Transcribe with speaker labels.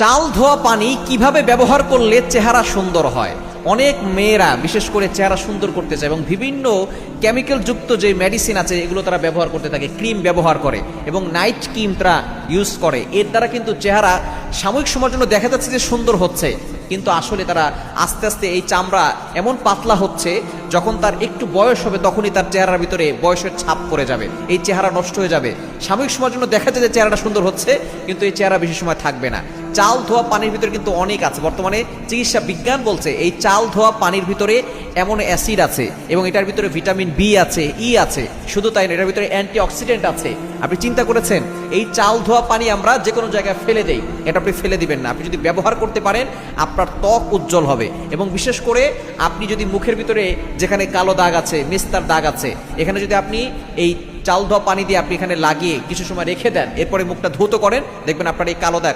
Speaker 1: চাল ধোয়া পানি কিভাবে ব্যবহার করলে চেহারা সুন্দর হয়। অনেক মেয়েরা বিশেষ করে চেহারা সুন্দর করতে চায় এবং বিভিন্ন কেমিক্যাল যুক্ত যে মেডিসিন আছে এগুলো তারা ব্যবহার করতে থাকে, ক্রিম ব্যবহার করে এবং নাইট ক্রিম তারা ইউজ করে। এর দ্বারা কিন্তু চেহারা সাময়িক সময়ের জন্য দেখা যাচ্ছে যে সুন্দর হচ্ছে, কিন্তু আসলে তারা আস্তে আস্তে এই চামড়া এমন পাতলা হচ্ছে, যখন তার একটু বয়স হবে তখনই তার চেহারার ভিতরে বয়সের ছাপ পড়ে যাবে, এই চেহারা নষ্ট হয়ে যাবে। সাময়িক সময়ের জন্য দেখা যায় যে চেহারাটা সুন্দর হচ্ছে, কিন্তু এই চেহারা বেশি সময় থাকবে না। চাল ধোয়া পানির ভিতরে কিন্তু অনেক আছে, বর্তমানে চিকিৎসা বিজ্ঞান বলছে এই চাল ধোয়া পানির ভিতরে এমন অ্যাসিড আছে এবং এটার ভিতরে ভিটামিন বি আছে, ই আছে, শুধু তাই না এটার ভিতরে অ্যান্টি অক্সিডেন্ট আছে। আপনি চিন্তা করেছেন এই চাল ধোয়া পানি আমরা যে কোনো জায়গায় ফেলে দেই, এটা আপনি ফেলে দিবেন না। আপনি যদি ব্যবহার করতে পারেন আপনার ত্বক উজ্জ্বল হবে এবং বিশেষ করে আপনি যদি মুখের ভিতরে যেখানে কালো দাগ আছে, মেস্তার দাগ আছে, এখানে যদি আপনি এই চাল ধোয়া পানি দিয়ে আপনি এখানে লাগিয়ে কিছু সময় রেখে দেন, এরপরে মুখটা ধৌত করেন, দেখবেন আপনার এই কালো দাগ